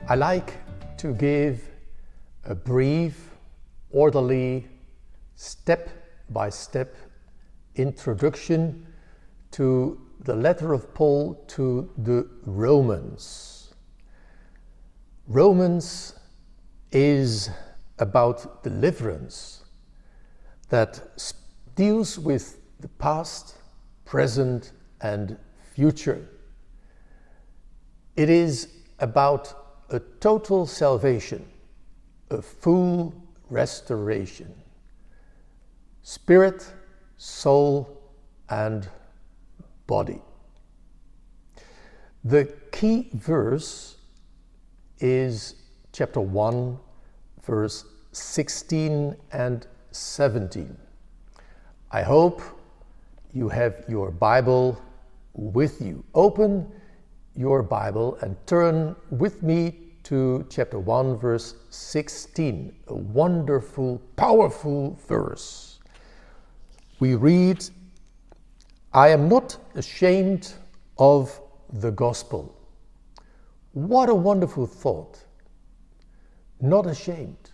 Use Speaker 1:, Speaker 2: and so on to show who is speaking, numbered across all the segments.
Speaker 1: I like to give a brief, orderly, step-by-step introduction to the letter of Paul to the Romans. Romans is about deliverance that deals with the past, present, and future. It is about a total salvation, a full restoration, spirit, soul, and body. The key verse is chapter 1, verse 16 and 17. I hope you have your Bible with you. Open your Bible and turn with me to chapter 1, verse 16, a wonderful, powerful verse. We read, "I am not ashamed of the gospel." What a wonderful thought. Not ashamed.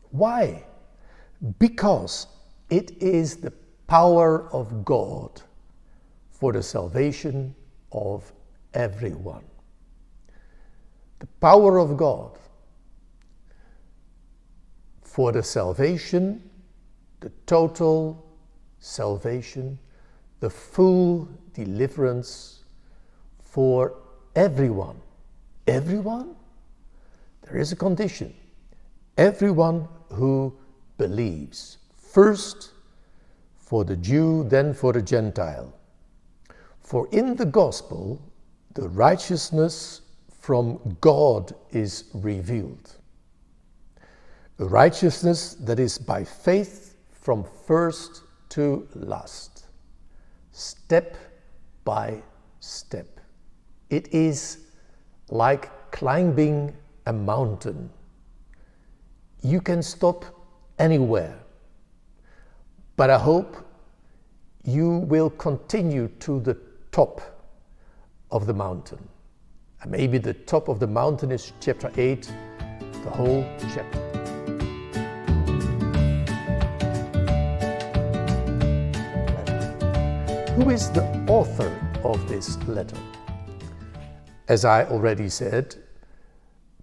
Speaker 1: Why? Because it is the power of God for the salvation of everyone. The power of God for the salvation, the total salvation, the full deliverance for everyone. Everyone? There is a condition. Everyone who believes. First for the Jew, then for the Gentile. For in the gospel, the righteousness from God is revealed. A righteousness that is by faith from first to last, step by step. It is like climbing a mountain. You can stop anywhere, but I hope you will continue to the top of the mountain. And maybe the top of the mountain is chapter 8, the whole chapter. Who is the author of this letter? As I already said,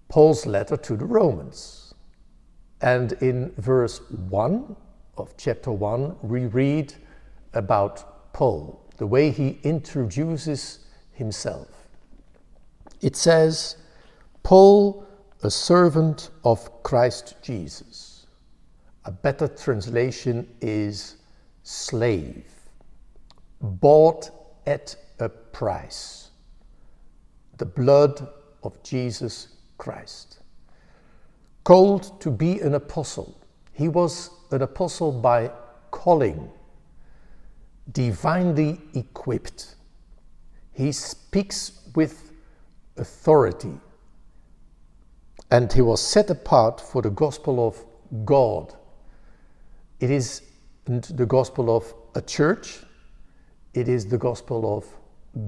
Speaker 1: Paul's letter to the Romans. And in verse 1 of chapter 1, we read about Paul, the way he introduces himself. It says, "Paul, a servant of Christ Jesus." A better translation is slave, bought at a price, the blood of Jesus Christ. Called to be an apostle. He was an apostle by calling, divinely equipped. He speaks with authority, and he was set apart for the gospel of God. It isn't the gospel of a church, it is the gospel of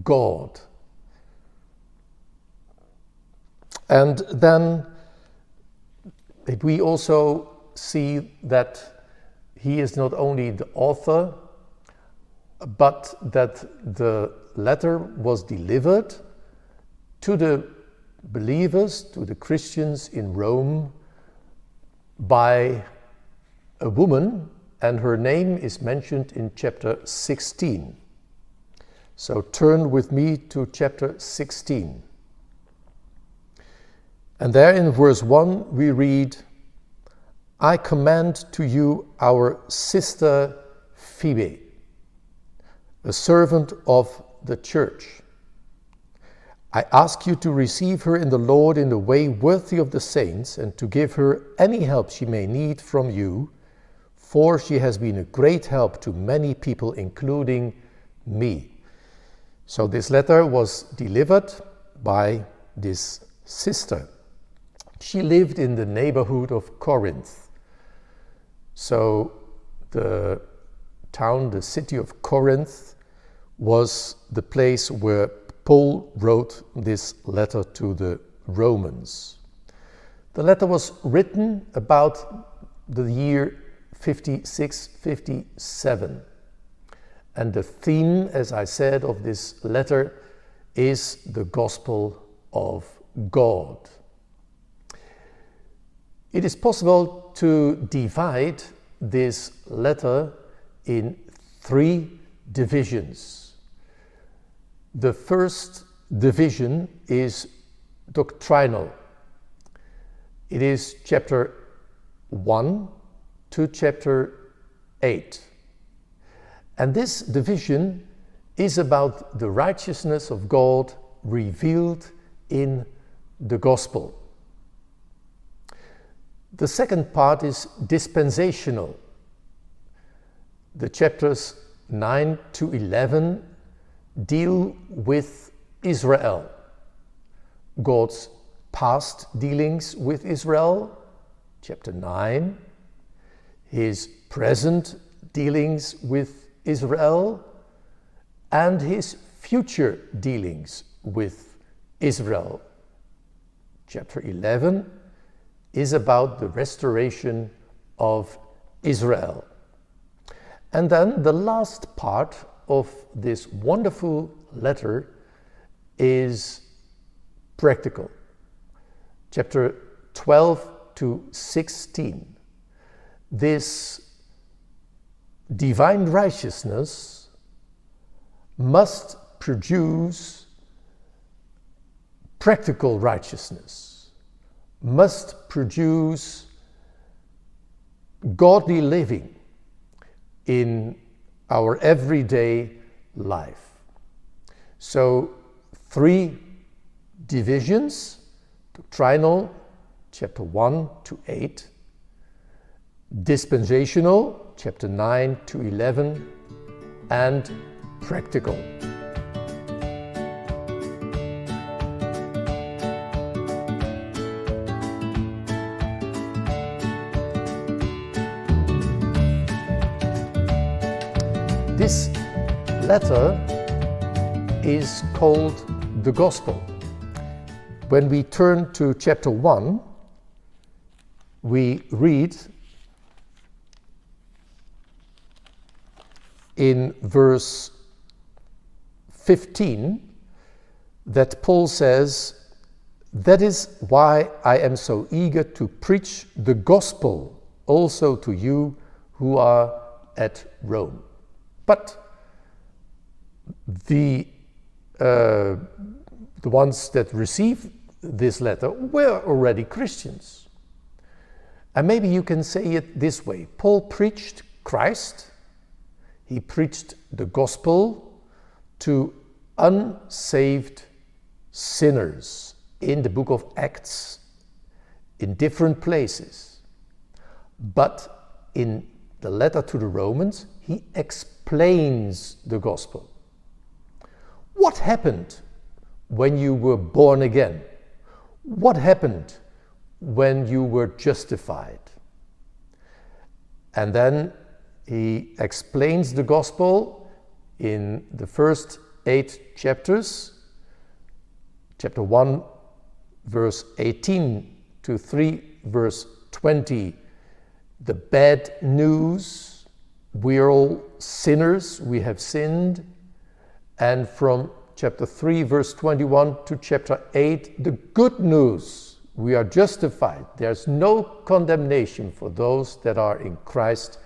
Speaker 1: God. And then we also see that he is not only the author, but that the letter was delivered to the believers, to the Christians in Rome, by a woman, and her name is mentioned in chapter 16. So turn with me to chapter 16. And there in verse 1 we read, "I commend to you our sister Phoebe, a servant of the church. I ask you to receive her in the Lord in the way worthy of the saints, and to give her any help she may need from you, for she has been a great help to many people, including me." So this letter was delivered by this sister. She lived in the neighborhood of Corinth. So the town, the city of Corinth, was the place where Paul wrote this letter to the Romans. The letter was written about the year 56-57. And the theme, as I said, of this letter is the gospel of God. It is possible to divide this letter in 3 divisions. The first division is doctrinal. It is chapter 1 to chapter 8. And this division is about the righteousness of God revealed in the gospel. The second part is dispensational. The chapters 9 to 11 deal with Israel, God's past dealings with Israel, chapter 9, his present dealings with Israel, and his future dealings with Israel. Chapter 11 is about the restoration of Israel. And then the last part of this wonderful letter is practical. Chapter 12 to 16. This divine righteousness must produce practical righteousness, must produce godly living in our everyday life. So 3 divisions: doctrinal, chapter 1 to 8, dispensational, chapter 9 to 11, and practical. This letter is called the Gospel. When we turn to chapter 1, we read in verse 15 that Paul says, "That is why I am so eager to preach the gospel also to you who are at Rome." But the ones that received this letter were already Christians. And maybe you can say it this way: Paul preached Christ, he preached the gospel to unsaved sinners in the book of Acts, in different places. But in the letter to the Romans, he explains the gospel. What happened when you were born again? What happened when you were justified? And then he explains the gospel in the first 8 chapters. Chapter 1, verse 18 to 3, verse 20. The bad news: we are all sinners, we have sinned. And from chapter 3, verse 21 to chapter 8, the good news: we are justified. There's no condemnation for those that are in Christ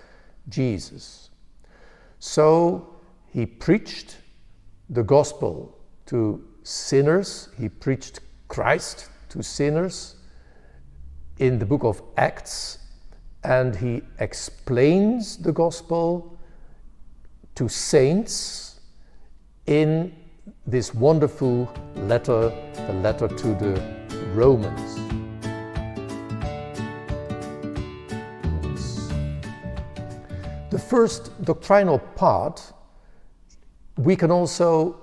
Speaker 1: Jesus. So he preached the gospel to sinners. He preached Christ to sinners in the book of Acts, and he explains the gospel to saints in this wonderful letter, the letter to the Romans. The first doctrinal part we can also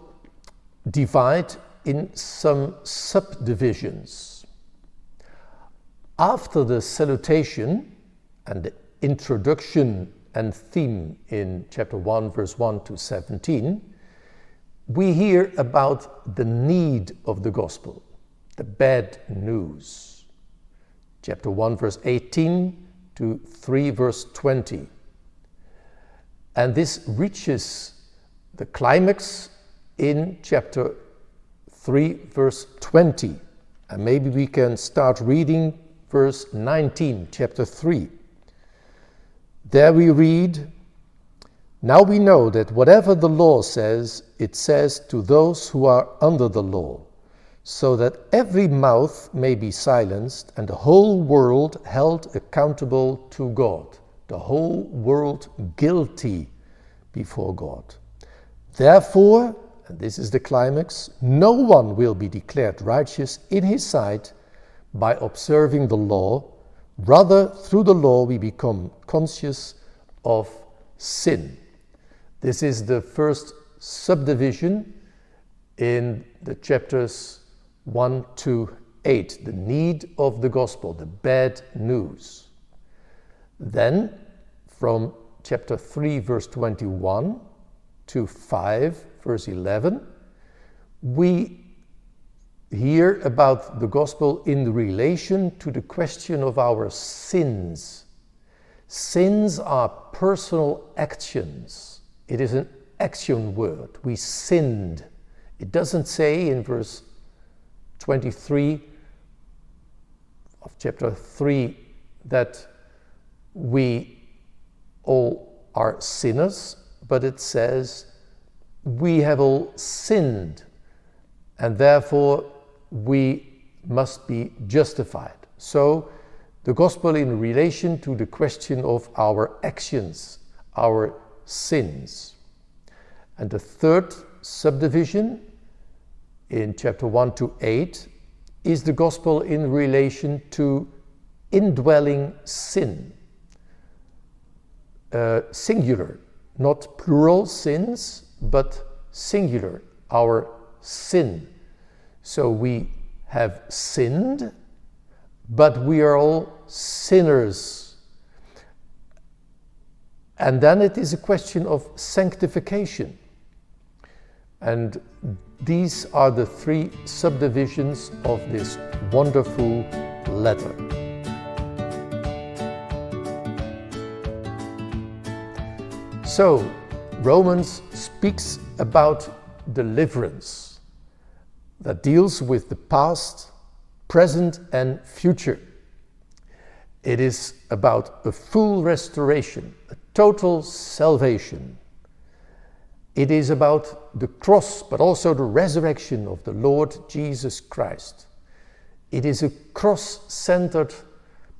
Speaker 1: divide in some subdivisions. After the salutation and the introduction and theme in chapter 1, verse 1 to 17, we hear about the need of the gospel, the bad news. chapter 1 verse 18 to 3 verse 20. And this reaches the climax in chapter 3 verse 20. And maybe we can start reading verse 19, chapter 3. There we read, "Now we know that whatever the law says, it says to those who are under the law, so that every mouth may be silenced and the whole world held accountable to God." The whole world guilty before God. "Therefore," and this is the climax, "no one will be declared righteous in his sight by observing the law. Rather, through the law we become conscious of sin." This is the first subdivision in the chapters 1 to 8, the need of the gospel, the bad news. Then, from chapter 3, verse 21 to 5, verse 11, we hear about the gospel in relation to the question of our sins. Sins are personal actions. It is an action word. We sinned. It doesn't say in verse 23 of chapter 3 that we all are sinners, but it says we have all sinned, and therefore we must be justified. So the gospel in relation to the question of our actions, our sins. And the third subdivision in chapter 1 to 8 is the gospel in relation to indwelling sin. Singular, not plural sins, but singular, our sin. So we have sinned, but we are all sinners. And then it is a question of sanctification. And these are the three subdivisions of this wonderful letter. So, Romans speaks about deliverance that deals with the past, present, and future. It is about a full restoration, a total salvation. It is about the cross, but also the resurrection of the Lord Jesus Christ. It is a cross-centered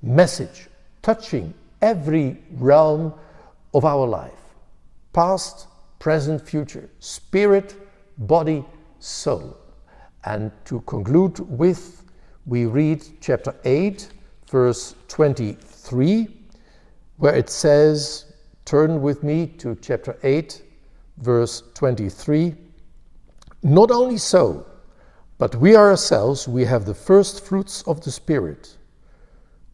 Speaker 1: message touching every realm of our life. Past, present, future, spirit, body, soul. And to conclude with, we read chapter 8, verse 23, where it says, turn with me to chapter 8, verse 23, "Not only so, but we ourselves, we have the first fruits of the Spirit,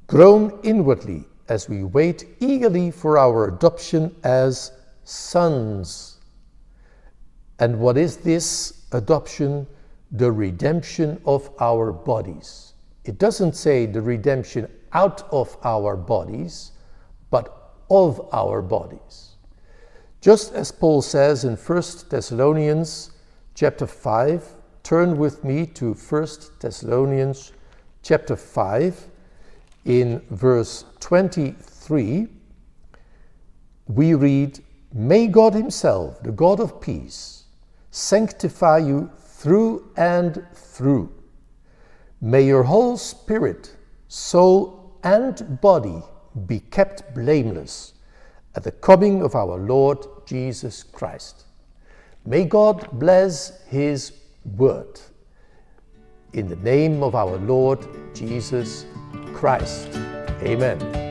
Speaker 1: grown inwardly as we wait eagerly for our adoption as sons." And what is this adoption? The redemption of our bodies. It doesn't say the redemption out of our bodies, but of our bodies. Just as Paul says in 1 Thessalonians chapter 5, turn with me to 1 Thessalonians chapter 5, in verse 23, we read, "May God himself, the God of peace, sanctify you through and through. May your whole spirit, soul, and body be kept blameless at the coming of our Lord Jesus Christ." May God bless his word. In the name of our Lord Jesus Christ. Amen.